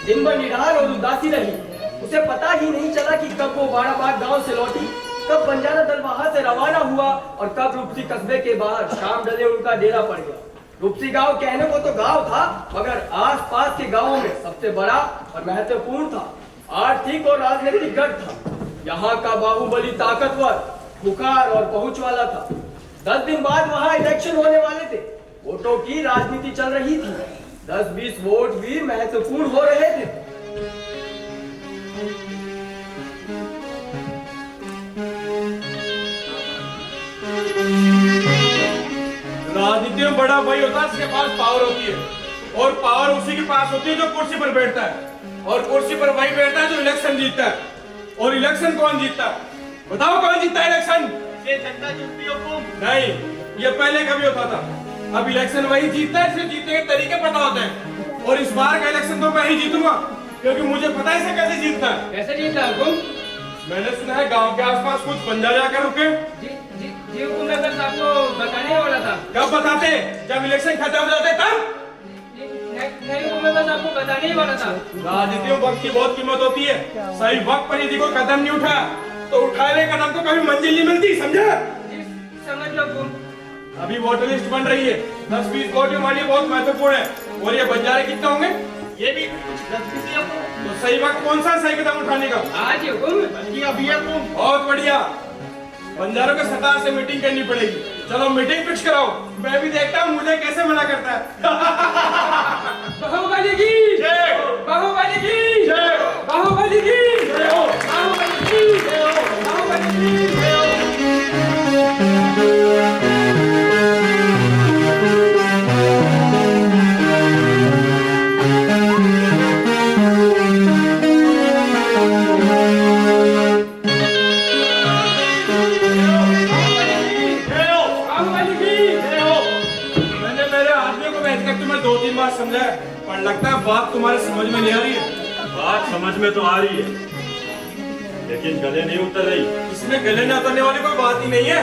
दिन भर निढाल और उदासी रही। उसे पता ही नहीं चला कि कब वो बाड़ाबाग गांव से लौटी, कब बंजारा दल वहां से रवाना हुआ और कब रूपसी कस्बे के बाहर शाम डले उनका डेरा पड़ गया। रूपसी गांव कहने को तो गांव था, मगर आसपास के गांवों में सबसे बड़ा और महत्वपूर्ण था। आर्थिक और राजनीतिक गढ़ था। यहाँ का बाहुबली ताकतवर, खुखार और पहुंच वाला था। 10 दिन बाद वहां इलेक्शन होने वाले थे। वोटों की राजनीति चल रही थी। 10-20 वोट भी महत्वपूर्ण हो रहे थे। राजनीति में बड़ा भाई होता है, जिसके पास पावर होती है, और पावर उसी के पास होती है जो कुर्सी पर बैठता है, और कुर्सी पर वही बैठता है जो इलेक्शन जीतता है। और इलेक्शन कौन जीतता है? बताओ कौन जीतता है इलेक्शन? ये जनता जीतती है हुकुम। नहीं, ये पहले कभी होता था। अब इलेक्शन वही जीतता है जिसे जीतने के तरीके पता होते हैं। और इस बार का इलेक्शन तो मैं ही जीतूंगा, क्योंकि मुझे पता है इसे कैसे जीतता है। कैसे जीतता है हुकुम? मैंने सुना है गांव के आसपास कुछ बंजारे आकर रुके। जी हुकुम, मैं बस आपको बताने वाला था। कब बताते? जब इलेक्शन खत्म हो जाते तब? नहीं हुकुम, मैं बस आपको बताने ही वाला था। राजनीति में वक्त की बहुत कीमत होती है। सही वक्त पर यदि कोई कदम नहीं उठा तो उठाए कदम को कभी मंजिल नहीं मिलती, समझा? जी समझ लो हुकुम। अभी वोटर लिस्ट बन रही है। 10-20 वोट हमारे लिए बहुत महत्वपूर्ण है। और ये बंजारे कितने होंगे? ये भी 10-20 ही हुकुम। तो सही वक्त कौन सा सही कदम उठाने का? आज ही हुकुम, बल्कि अभी हुकुम। बहुत बढ़िया। बंजारों के सरदार से मीटिंग करनी पड़ेगी। चलो मीटिंग फिक्स कराओ। मैं भी देखता हूँ मुझे कैसे मना करता है। बाहुबली की जय, बाहुबली की जय, बाहुबली की जय हो, बाहुबली की जय हो, बाहुबली की जय हो। समझा, पर लगता है बात तुम्हारे समझ में नहीं आ रही है। बात समझ में तो आ रही है, लेकिन गले नहीं उतर रही। इसमें गले न उतरने वाली कोई बात ही नहीं है।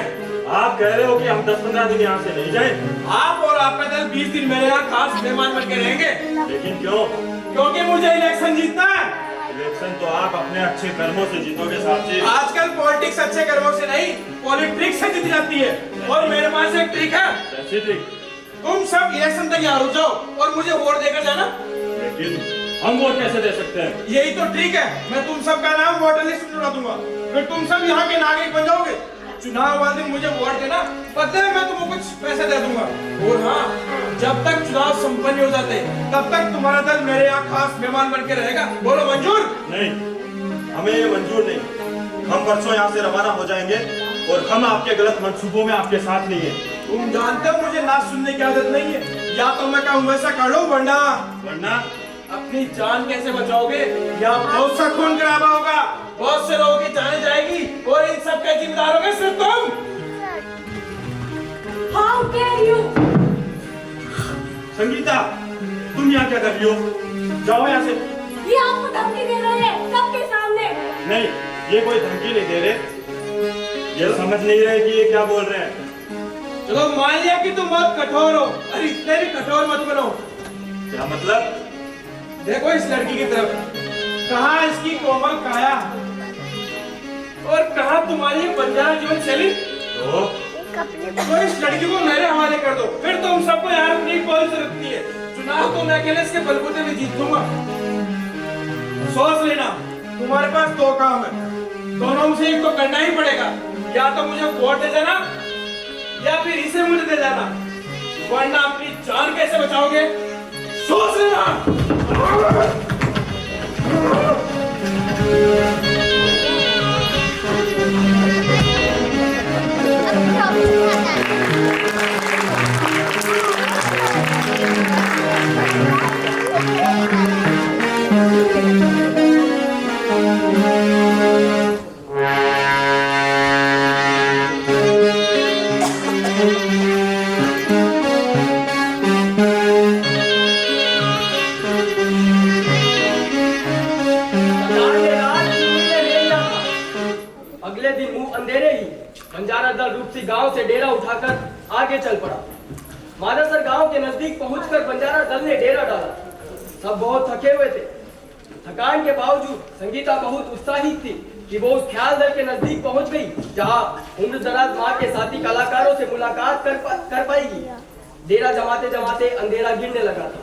आप कह रहे हो कि हम 10-15 दिन यहाँ से नहीं जाए। आप और आपका दल 20 दिन मेरे यहाँ खास मेहमान बन के रहेंगे। लेकिन क्यों? क्योंकि मुझे इलेक्शन जीतना है। इलेक्शन तो आप अपने अच्छे कर्मों से जीतोगे साहब जी। आजकल पॉलिटिक्स अच्छे कर्मों से नहीं, पॉलिटिक्स से जीती जाती है। और मेरे पास एक ट्रिक है। कैसी ट्रिक? तुम सब इलेक्शन तक यहाँ रुक जाओ और मुझे वोट देकर जाना। लेकिन हम वोट कैसे दे सकते हैं? यही तो ट्रिक है। मैं तुम सबका नाम वोटर लिस्ट में जुड़ा दूंगा, फिर तुम सब यहाँ के नागरिक बन जाओगे। चुनाव वाले दिन मुझे वोट देना, बदले में मैं तुमको कुछ पैसे दे दूंगा। और हाँ, जब तक चुनाव संपन्न हो जाते तब तक तुम्हारा दल मेरे यहाँ खास मेहमान बन के रहेगा। बोलो मंजूर? नहीं, हमें ये मंजूर नहीं। हम परसों यहाँ से रवाना हो जाएंगे और हम आपके गलत मंसूबों में आपके साथ नहीं है। तुम जानते हो मुझे ना सुनने की आदत नहीं है। या तो मैं कहूँ वैसा कर लो, वरना अपनी जान कैसे बचाओगे? या बहुत सा खून खराबा होगा, बहुत से लोगों की जाने जाएगी और इन सब के जिम्मेदार होगे सिर्फ तुम। How dare you? संगीता, तुम यहाँ क्या कर रही हो? जाओ यहाँ से। ये आपको धमकी दे रहे हैं सबके सामने। नहीं, ये कोई धमकी नहीं दे रहे। ये समझ नहीं रहे कि ये क्या बोल रहे हैं। चलो मान लिया कि तुम बहुत कठोर हो, अरे इतने भी कठोर मत बनो। क्या मतलब? देखो इस लड़की की तरफ, कहाँ इसकी कोमल काया और कहाँ तुम्हारी बंजारा जीवन शैली। तो इस लड़की को मेरे हवाले कर दो, फिर तुम सबको यहाँ अपनी कोई जरूरत नहीं है। चुनाव तो मैं अकेले इसके बलबूते में जीत लूंगा। सोच लेना, तुम्हारे पास 2 काम है, दोनों में से एक तो करना ही पड़ेगा। या तो मुझे वोट दे देना या फिर इसे मुझे दे देना, वरना अपनी जान कैसे बचाओगे सोच लेना। बंजारा दल रूपसी गांव से डेरा उठाकर आगे चल पड़ा। मादासर गांव के नजदीक पहुंचकर बंजारा दल ने डेरा डाला। सब बहुत थके हुए थे। थकान के बावजूद संगीता बहुत उत्साहित थी कि वो उस ख्याल दल के नजदीक पहुंच गई जहां उम्र दराज माँ के साथी कलाकारों से मुलाकात कर पाएगी। डेरा जमाते जमाते अंधेरा गिरने लगा था।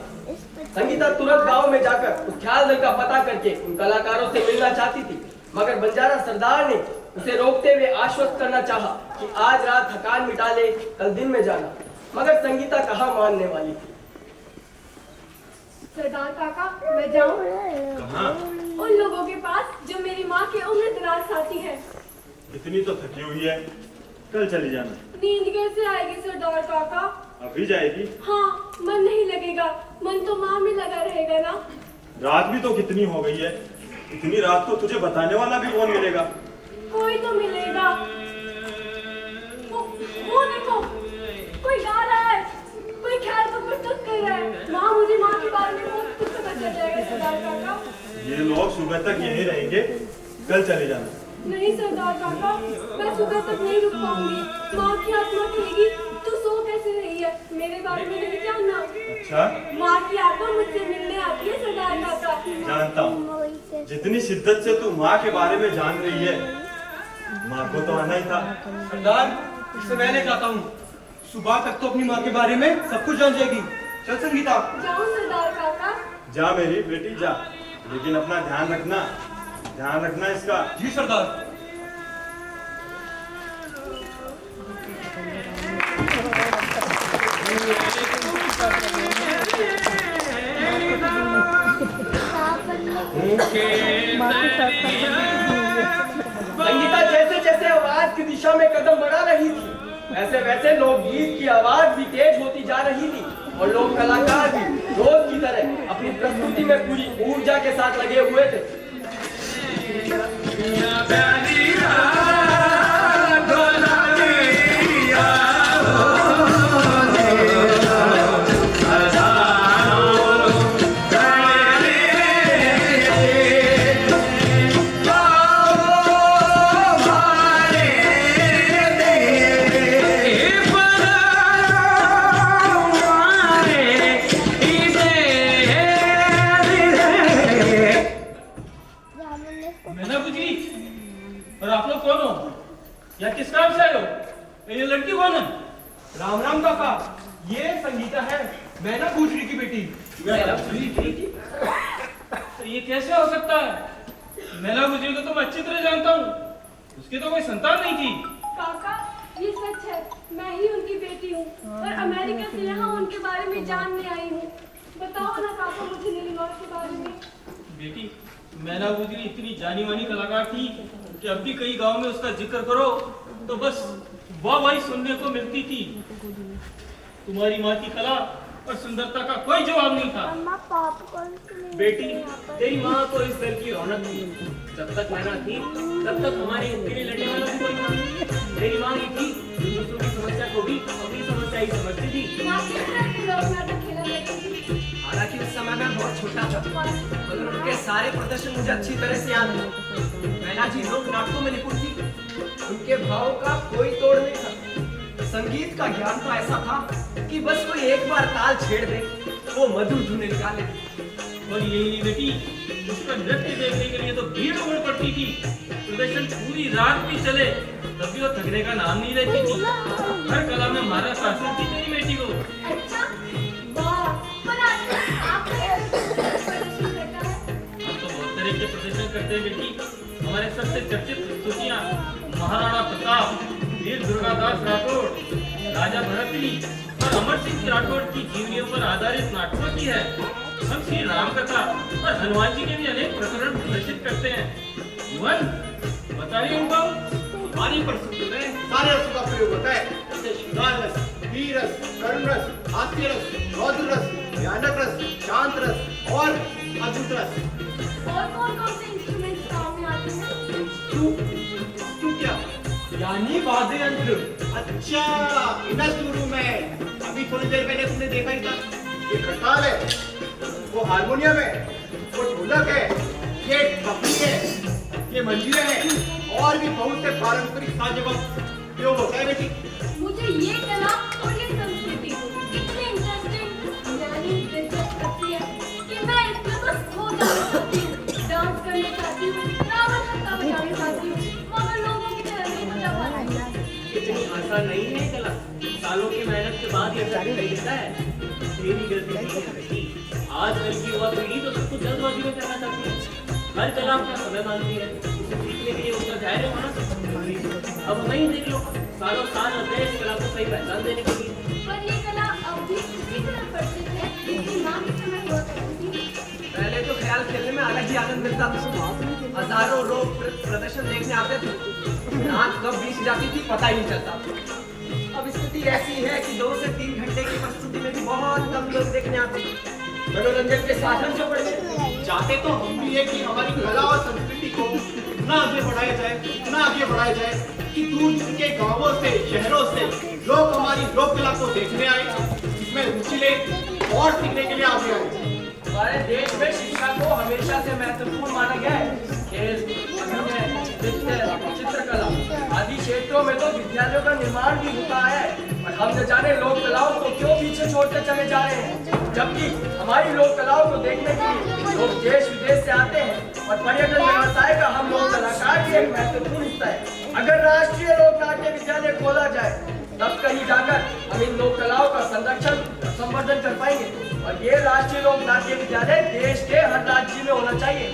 संगीता तुरंत गांव में जाकर उस ख्याल दल का पता करके उन कलाकारों से मिलना चाहती थी, मगर बंजारा सरदार ने उसे रोकते हुए आश्वस्त करना चाहा कि आज रात थकान मिटा ले, कल दिन में जाना। मगर संगीता कहाँ मानने वाली थी। सरदार काका, मैं जाऊं कहाँ? उन लोगों के पास जो मेरी माँ के उम्र दराज साथी हैं। इतनी तो थकी हुई है, कल चली जाना। नींद कैसे आएगी सरदार काका? अभी जाएगी? हाँ, मन नहीं लगेगा। मन तो माँ में लगा रहेगा ना। रात भी तो कितनी हो गई है, इतनी रात को तुझे बताने वाला भी कौन मिलेगा? कोई तो मिलेगा। वो देखो, कोई गा रहा है, कोई ख्याल को प्रस्तुत कर रहा है। माँ, मुझे माँ के बारे में बहुत कुछ पता चल जाएगा सरदार काका। ये लोग सुबह तक यहीं रहेंगे, कल चले जाना। नहीं सरदार काका, मैं सुबह तक नहीं रुक पाऊंगी। माँ की आत्मा कहेगी तू सो कैसे रही है, मेरे बारे में नहीं जानना। अच्छा, माँ की आत्मा मुझसे मिलने आती है सरदार काका। जानता हूँ। जितनी शिद्दत से तू माँ के बारे में जान रही है, माँ को तो आना ही था। सरदार, इससे मैं नहीं चाहता हूँ। सुबह तक तो अपनी माँ के बारे में सब कुछ जान जाएगी। चल संगीता। जाऊँ सरदार काका? जा मेरी बेटी जा, लेकिन अपना ध्यान रखना इसका। जी सरदार। संगीता जैसे जैसे आवाज की दिशा में कदम बढ़ा रही थी, वैसे वैसे लोकगीत की आवाज भी तेज होती जा रही थी और लोक कलाकार भी रोज की तरह अपनी प्रस्तुति में पूरी ऊर्जा के साथ लगे हुए थे। किस काम से आए हो? ये लड़की कौन है? राम राम काका, ये संगीता है, मैना गुजरी की बेटी। तो ये कैसे हो सकता है? मैना गुजरी को तो मैं अच्छी तरह जानता हूँ, उसकी तो कोई संतान नहीं थी। काका, ये सच है, मैं ही उनकी बेटी हूँ और अमेरिका से यहाँ उनके बारे में जानने आई हूँ। बताओ ना काका मुझे नीलिमा के बारे में। बेटी, मैना गुजरी इतनी जानी मानी कलाकार थी कि अब भी कई गांव में उसका जिक्र करो तो बस वाह सुनने को मिलती थी। तुम्हारी माँ की कला और सुंदरता का कोई जवाब नहीं था। बेटी, तेरी माँ तो इस घर की रौनक थी। जब तक मैना थी तब तक हमारे अकेले लड़ने वाला भी कोई नहीं। तेरी माँ ही थी जो दूसरों की समस्या को भी अपनी समस्या ही समझती थी। माँ किस तरह के लोग नाटक खेला करती थी? हालांकि उस समय मैं बहुत छोटा था, मगर उनके सारे प्रदर्शन मुझे अच्छी तरह से याद है। मैना जी लोक नाटकों में निपुण थी, उनके भाव का कोई तोड़ नहीं था। संगीत का ज्ञान तो ऐसा था कि बस कोई एक बार ताल छेड़ दे वो मधुर धुनें निकाले। और यही नहीं बेटी, उसका नृत्य देखने के लिए तो भीड़ उमड़ पड़ती थी। प्रदर्शन पूरी रात भी चले तब भी वो थकने का नाम नहीं लेती थी। हर कला में महारत हासिल थी तेरी बेटी को। अच्छा, वाह, पर आजकल आपका कैसे प्रदर्शन करता है? हम तो बहुत तरह के प्रदर्शन करते हैं बेटी। हमारे सबसे चर्चित प्रस्तुतियाँ महाराणा प्रताप, वीर दुर्गादास राठौड़, राजा भरतरी और अमर सिंह राठौड़ की जीवनियों पर आधारित नाटकों की है। हम श्री राम कथा और हनुमान जी के भी अनेक प्रकरण प्रदर्शित करते हैं। मोहन, बताइए उनको। हमारी प्रस्तुति में सारे रसों का प्रयोग होता है, जैसे श्रृंगार रस, वीर रस, करुण रस, हास्य रस, रौद्र रस, भयानक रस, शांत रस और अद्भुत रस। और कौन-कौन से इंस्ट्रूमेंट्स काम में आते हैं? तू क्या? यानी वाद्य यंत्र। अच्छा, इंस्ट्रूमेंट में अभी थोड़ी देर पहले तुमने देखा ही था। ये खटाल है, वो हारमोनियम है, वो ढोलक है, ये तबली है, ये मंजीरे हैं और भी बहुत से पारंपरिक साजों का प्रयोग होता है बेटी। मुझे ये कला और ये संस्कृति इतनी इंटरेस्टिंग यानी दिलचस्प लगती है कि मैं इसमें बस खो जाना चाहती हूँ। के बाद ये सब दिखाई देता है। तेरी गलती नहीं है बेटी। आजकल की युवा पीढ़ी तो सब कुछ जल्दबाजी में करना चाहती है, हर कला अपना समय मांगती है, उसे सीखने के लिए उसका धैर्य होना जरूरी है। अब वहीं देख लो, सालों साल लगते हैं इस कला को सही पहचान देने के लिए। पर ये कला अब भी उसी तरह प्रसिद्ध है जिसकी माँ के समय हुआ करती थी। पहले तो ख्याल खेलने में अलग ही आनंद मिलता था। हजारों लोग प्रदर्शन देखने आते थे, नाच कब बीत जाती थी पता ही नहीं चलता। अब स्थिति ऐसी है कि 2 से 3 घंटे की प्रस्तुति में भी बहुत कम लोग देखने आते हैं। मनोरंजन के साधन जो बढ़ गए। चाहते तो हम भी है कि हमारी कला और संस्कृति को इतना आगे बढ़ाया जाए, इतना आगे बढ़ाया जाए कि दूर दूर के गांवों से, शहरों से लोग हमारी लोक कला को देखने आए, इसमें रुचि ले और सीखने के लिए आगे आए। हमारे देश में शिक्षा को हमेशा से महत्वपूर्ण माना गया है। खेल, अभिनय, नृत्य, चित्रकला आदि क्षेत्रों में तो विद्यालयों का निर्माण भी होता है, और हम न जाने लोक कलाओं को क्यों पीछे छोड़ते चले जा रहे हैं, जबकि हमारी लोक कलाओं को देखने के लिए लोग देश विदेश से आते हैं, और पर्यटन व्यवसाय का हम लोक कलाकार भी एक महत्वपूर्ण हिस्सा है। अगर राष्ट्रीय लोक नाट्य विद्यालय खोला जाए तब कहीं जाकर हम इन लोक कलाओं का संरक्षण संवर्धन कर पाएंगे, और ये राष्ट्रीय लोक नाट्य विद्यालय देश के हर राज्य में होना चाहिए।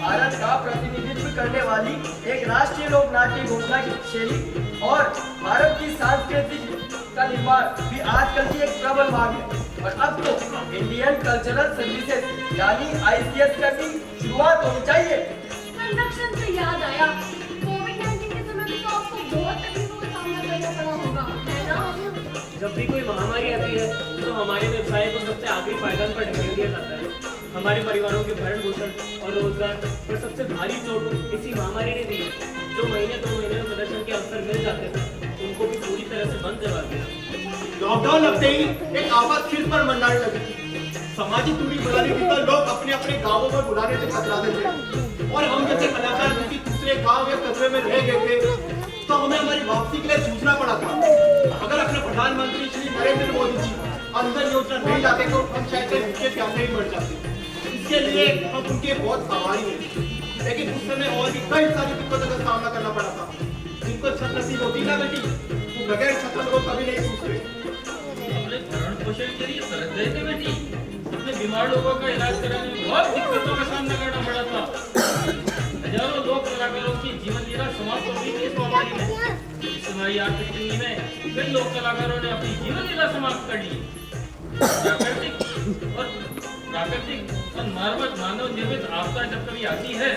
भारत का प्रतिनिधित्व करने वाली एक राष्ट्रीय लोक नाट्य घोषणा की शैली और भारत की सांस्कृतिक का निर्माण भी आजकल की एक प्रबल मांग है, और अब तो इंडियन कल्चरल सर्विसेज यानी ICS का भी शुरुआत होनी चाहिए। संरक्षण से याद आया, कोविड-19 के समय में तो आपको बहुत तकलीफों का सामना करना पड़ा होगा, है ना? जब भी कोई महामारी आती है तो हमारे व्यवसाय को सबसे आखिरी पायदान पर ढकेल दिया जाता है। हमारे परिवारों के भरण पोषण और रोजगार पर सबसे भारी चोट इसी महामारी ने दी है। जो महीने 2 महीने में प्रदर्शन के अवसर मिल जाते थे उनको भी पूरी तरह से बंद करवा दिया। लॉकडाउन लगते ही एक आवाज सिर पर मंडाने लगी थी। सामाजिक दूरी बनाने की तो लोग अपने अपने गांवों में बुलाने से कतराते थे, और हम जैसे कलाकार किसी दूसरे गांव या कस्बे में रह गए थे तो हमें हमारी वापसी के लिए जूझना पड़ा था। अगर अपने प्रधानमंत्री श्री नरेंद्र मोदी जी अंदर योजना नहीं लाते तो हम शायद उनके प्यासे ही मर जाते। इसके लिए हम उनके बहुत आभारी हैं, लेकिन उस समय और भी कई सारी दिक्कतों का सामना करना पड़ा था। जिनको छत नसीब होती ना बेटी, वो बगैर छत को कभी नहीं सूझते। अपने भरण पोषण के लिए तरस गए थे बेटी। अपने बीमार लोगों का इलाज कराने में बहुत दिक्कतों का सामना करना पड़ा था। हजारों लोक कलाकारों की जीवन लीला समाप्त हो गई थी इस महामारी में। इस हमारी आर्थिक तंगी में कई लोक कलाकारों ने अपनी जीवन लीला समाप्त कर ली। प्राकृतिक और मानव निर्मित आपदा जब कभी आती है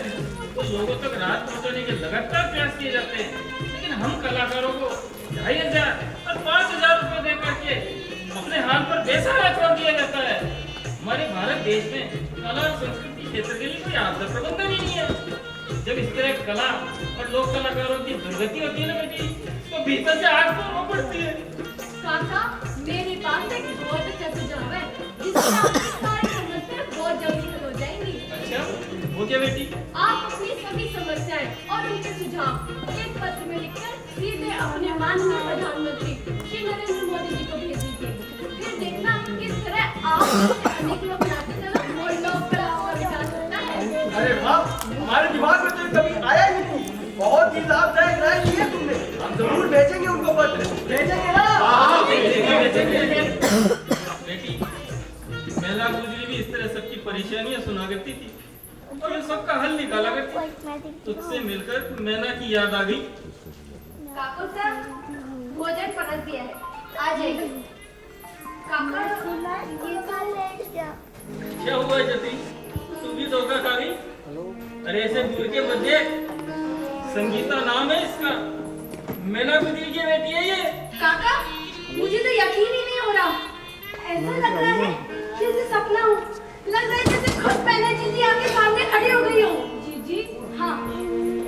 तो लोगों तक राहत पहुंचाने के लगातार प्रयास किए जाते हैं, लेकिन हम कलाकारों को 2500 और 5000 रुपए दे करके अपने हाल पर बेसहारा छोड़ दिया जाता है। हमारे भारत देश में कला और संस्कृति क्षेत्र के लिए कोई आपदा प्रबंधन ही नहीं है। जब इस तरह कला और लोक कलाकारों की दुर्गति होती है ना बेटी, तो भीतर से आग तो रो पड़ती है। काका, मेरे पास एक बहुत अच्छा सुझाव है जिससे आपकी सारी समस्याएं बहुत जल्दी हल हो जाएंगी। अच्छा, वो क्या बेटी? आप अपनी सभी समस्याएं और उनके सुझाव एक पत्र में लिखकर सीधे अपने माननीय प्रधानमंत्री श्री नरेंद्र मोदी जी को भेज दीजिए। फिर देखना किस तरह आप अनेक लोग नाते चला और लोक कला और विकास होता है। अरे वाह, हमारे दिमाग में तो कभी आया ही नहीं। बहुत ही लाभदायक राय दी है तुमने। हम जरूर भेजेंगे उनको पत्र, भेजेंगे ना? बेटी, महिला गुजरी भी इस तरह सबकी परेशानियां सुना करती थी और वे सबका हल निकाला करती। तुझसे मिलकर मैना की याद आ गई। काका सर, भोजन परोस दिया है, आ जाइए। काका, क्या हुआ जती, तू भी धोखा खा गई? अरे ऐसे दूर के मध्य संगीता नाम है इसका, मैना गुजरी की बेटी है ये। काका, मुझे तो यकीन ही नहीं हो रहा। ऐसा लग रहा है जैसे सपना हो। लग रहा है जैसे खुद पहले जीजी आपके सामने खड़ी हो गई हो। जीजी? हाँ,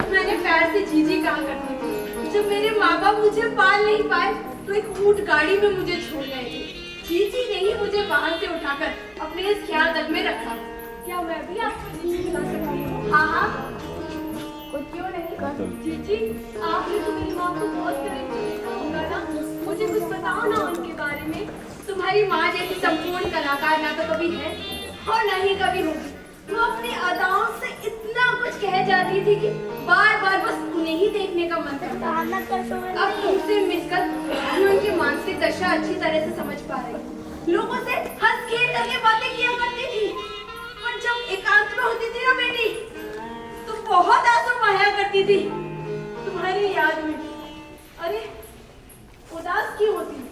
मैंने प्यार से जीजी कहा करती थी। जब मेरे माँ बाप मुझे पाल नहीं पाए तो एक ऊंट गाड़ी में मुझे छोड़ गए थे। जीजी ने ही मुझे वहां से उठाकर अपने इस ख्याल दल में रखा। क्या मैं भी आपको जीजी बुला सकती हूँ? हाँ हाँ, क्यों नहीं? जीजी, आपने तो मेरी माँ को बहुत करीब से देखा होगा ना। मुझे कुछ बताओ ना उनके बारे में। तुम्हारी माँ जैसी संपूर्ण कलाकार ना तो कभी है और ना ही कभी होगी। वो अपनी अदाओं से इतना कुछ कह जाती थी कि बार बार बस उन्हें ही देखने का मन करता। अब तुमसे मिलकर मैं उनकी मानसिक दशा अच्छी तरह से समझ पा रही हूँ। लोगों से हंस खेल करके बातें किया करती थी, पर जब एकांत में होती थी ना बेटी, तो बहुत आंसू बहाया करती थी तुम्हारी याद में। अरे उदास क्यों होती?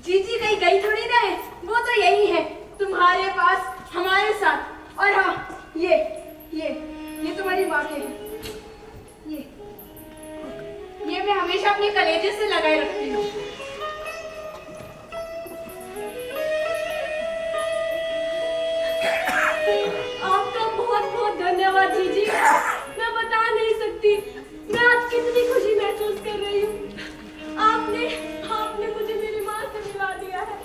जीजी कहीं गई थोड़ी ना है, वो तो यही है तुम्हारे पास, हमारे साथ। और हाँ, ये तुम्हारी माँ के हैं। ये मैं हमेशा अपने कलेजे से लगाए रखती हूँ। आपका बहुत बहुत धन्यवाद जीजी। मैं बता नहीं सकती मैं आज कितनी खुशी महसूस कर रही हूँ। आपने मुझे मेरी माँ से मिला दिया है।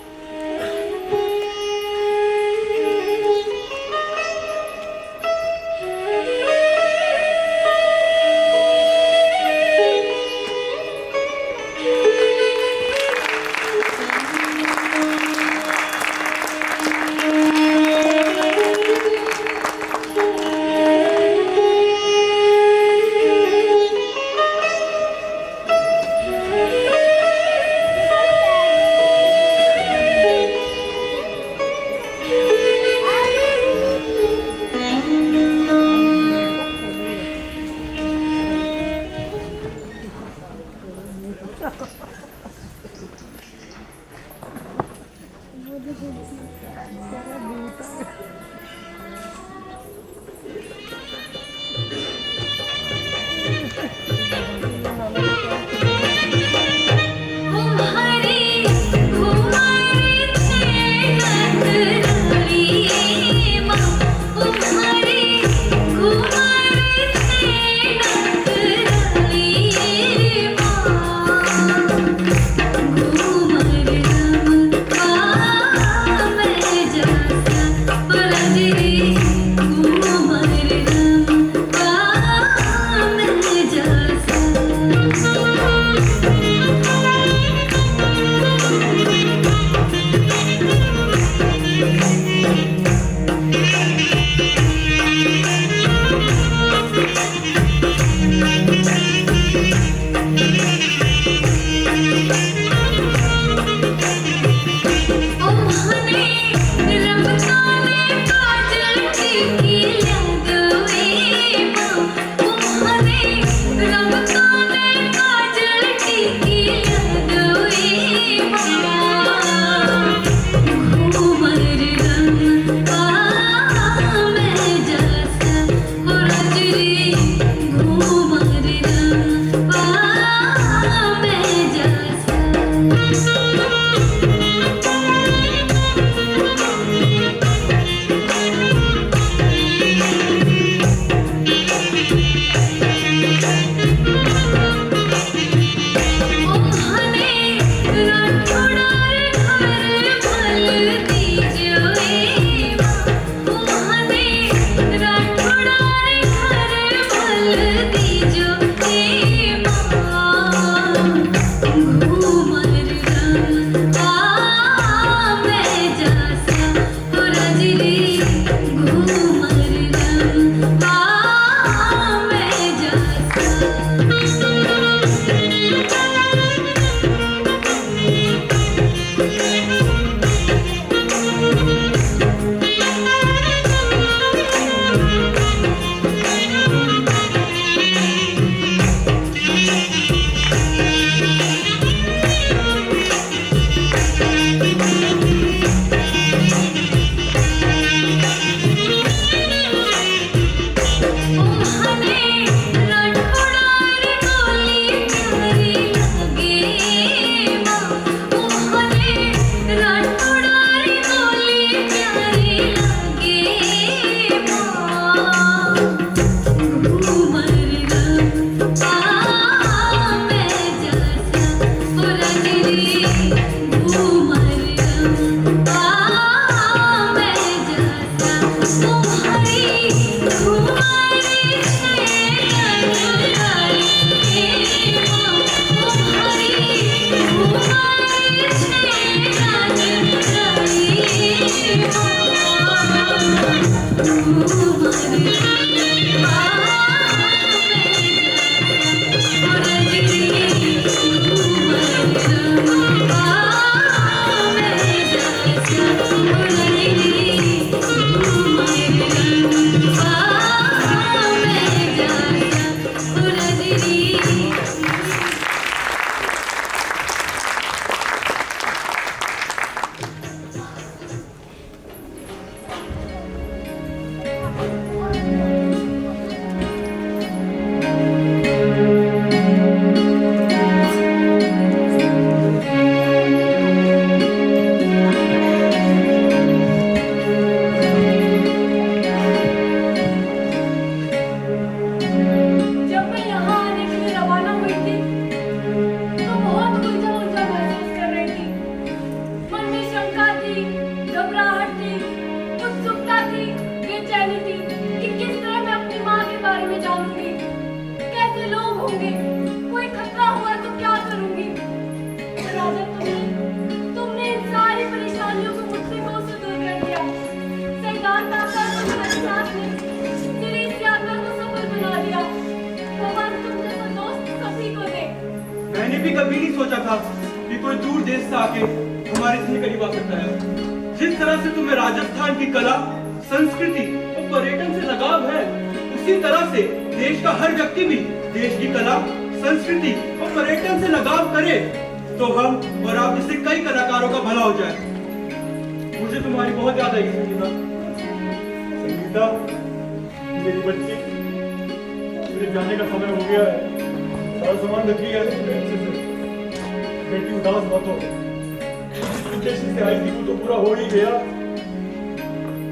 होंगे, कोई खतरा हुआ तो क्या करूंगी? राजा तुमने इन सारी परेशानियों को मुझसे बहुत से दूर कर दिया। सरदार ताका और तुम्हारे साथ ने मेरी इस यात्रा को सफल बना दिया। भगवान तुम जैसा दोस्त सभी को दे। मैंने भी कभी नहीं सोचा था कि कोई दूर देश से आके हमारे इतने करीब आ सकता है। जिस तरह से तुम्हें राजस्थान की कला, संस्कृति और पर्यटन से लगाव है, उसी तरह से देश का हर व्यक्ति भी देश की कला, संस्कृति और पर्यटन से लगाव करे तो हम और आप जैसे कई कलाकारों का भला हो जाए। मुझे तुम्हारी बहुत याद आएगी संगीता। संगीता, मेरी बच्ची, मेरे जाने का समय हो गया है। सारा सामान रखी है बेटी, उदास मत हो। स्टेशन से आई थी, तू तो पूरा हो ही गया।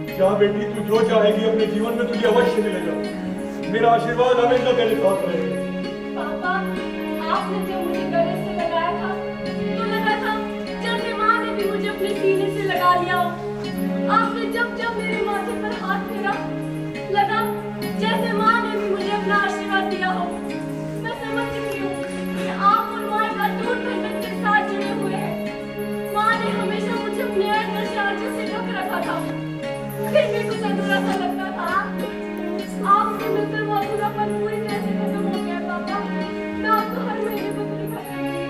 क्या बेटी, तू जो चाहेगी अपने जीवन में तुझे अवश्य मिलेगा। मेरा आशीर्वाद हमेशा तेरे साथ रहेगा। पापा, आपने जब मुझे गले से लगाया था तो लगा था जैसे माँ ने भी मुझे अपने सीने से लगा लिया हो। आपने जब जब मेरे माथे पर हाथ फेरा, लगा जैसे माँ ने भी मुझे अपना आशीर्वाद दिया हो। मैं समझ चुकी हूँ कि आप और माँ का अटूट बंधन के साथ जुड़े हुए हैं। माँ ने हमेशा मुझे अपने आदर्शों से ढक रखा था, फिर भी कुछ अधूरा सा लगता था। आपसे मिलकर वो अधूरापन पूरी तरह से खत्म हो गया पापा। मैं आपको हर महीने पत्र करूंगी।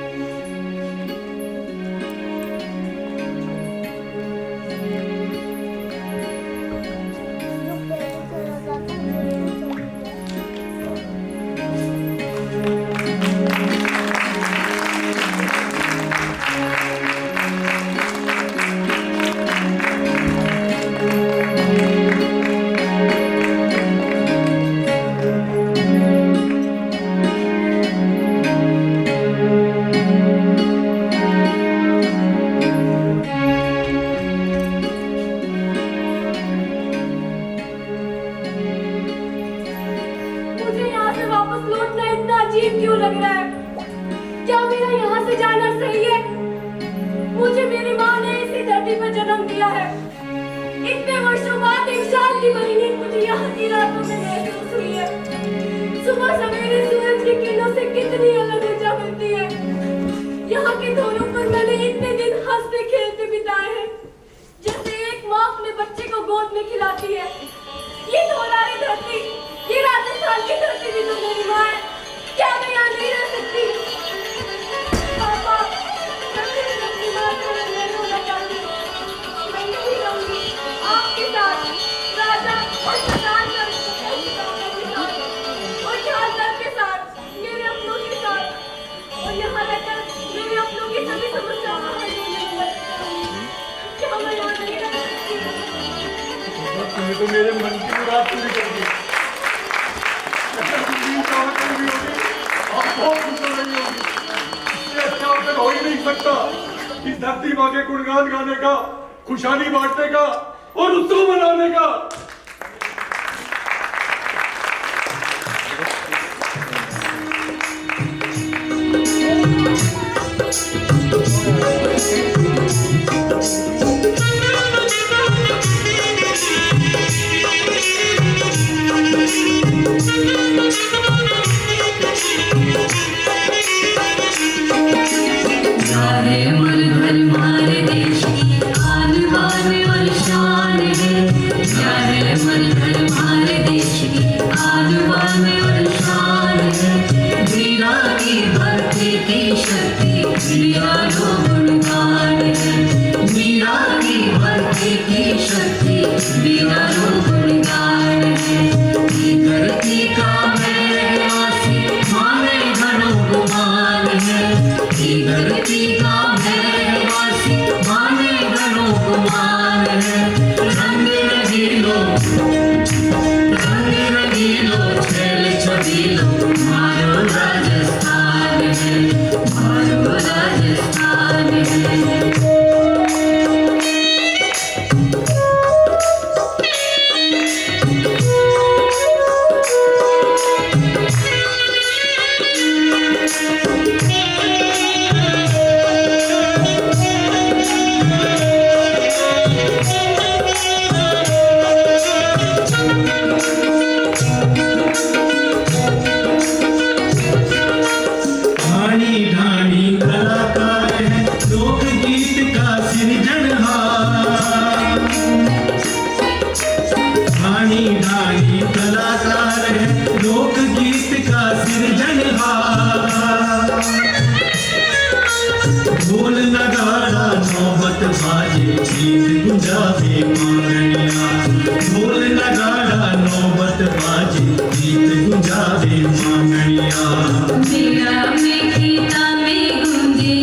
तो मेरे मन की मुराद पूरी कर दी। आप बहुत खुश हो रही होगी। इससे अच्छा अवसर हो ही नहीं सकता इस धरती माँ के गुणगान गाने का, खुशहाली बांटने का और उत्सव मनाने का। वीरा की भक्ति की शक्ति जीत गुंजावे मांगनिया ढोल नगाड़ा नौबत बाजे जीत गुंजावे मांगनिया मेरा में गीता में गूंजे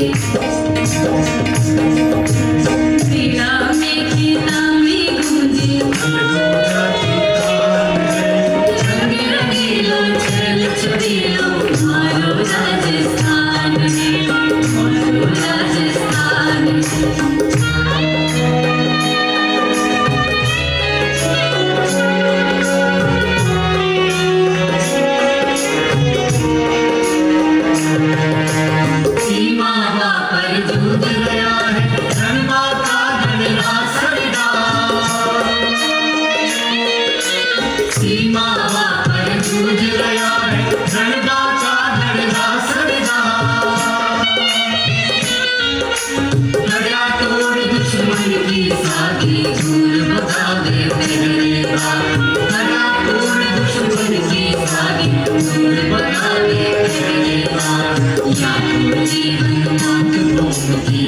मेरा में गीता में गूंजे रंग रंगीलो चल चुड़ीलो मारो राजस्थान में मारो राजस्थान सीमा पर जूझ गया है रंगा का धड़का सरदार सीमा पर जूझ गया है रंगा का धड़का सरदार लड़ा तोड़ दुश्मन की साथी झूल बतावे पहरेदार लड़ा तोड़ दुश्मन की साथी झूल बतावे पहरेदार या तो जीवन मातृभूमि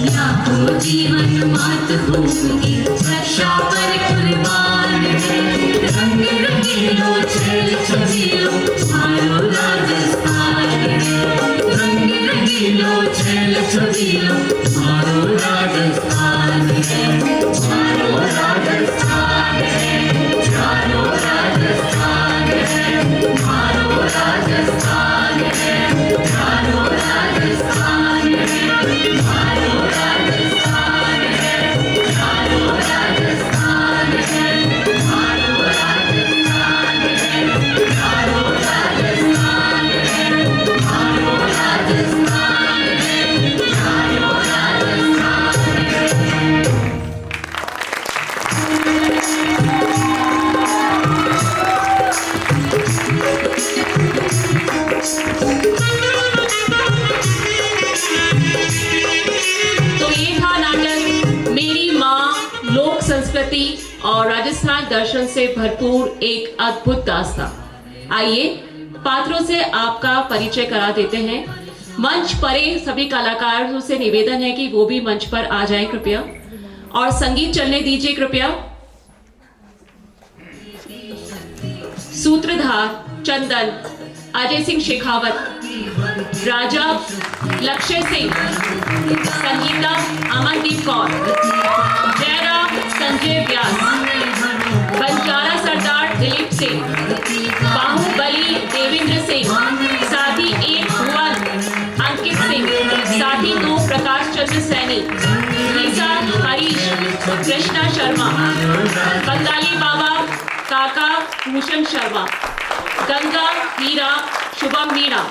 या तो जीवन मातृभूमि रक्षा पर कुर्बान है रंग रंगीलो चल चलीलो मारो राजस्थान है रंग रंगीलो चल चलीलो मारो राजस्थान है मारो राजस्थान है मारो राजस्थान है मारो राजस्थान है मारो राजस्थान है मारो राजस्थान है मारो राजस्थान है मारो राजस्थान है मारो राजस्थान है मारो राजस्थान है मारो राजस्थान है तो ये था नाटक मेरी माँ, लोक संस्कृति और राजस्थान दर्शन से भरपूर एक अद्भुत दास्तां। आइए पात्रों से आपका परिचय करा देते हैं। मंच परे सभी कलाकारों से निवेदन है कि वो भी मंच पर आ जाएं कृपया, और संगीत चलने दीजिए कृपया। सूत्रधार चंदन, अजय सिंह शेखावत, राजा लक्ष्य सिंह, संगीता अमनदीप कौर, जयराम संजय व्यास, बंजारा सरदार दिलीप सिंह, बाहुबली देवेंद्र सिंह, साथी 1 भुवन अंकित सिंह, साथी 2 प्रकाश चंद्र सैनी, ईसा हरीश, कृष्णा शर्मा, बंगाली बाबा काका भूषण शर्मा, गंगा हीरा शुभम मीणा।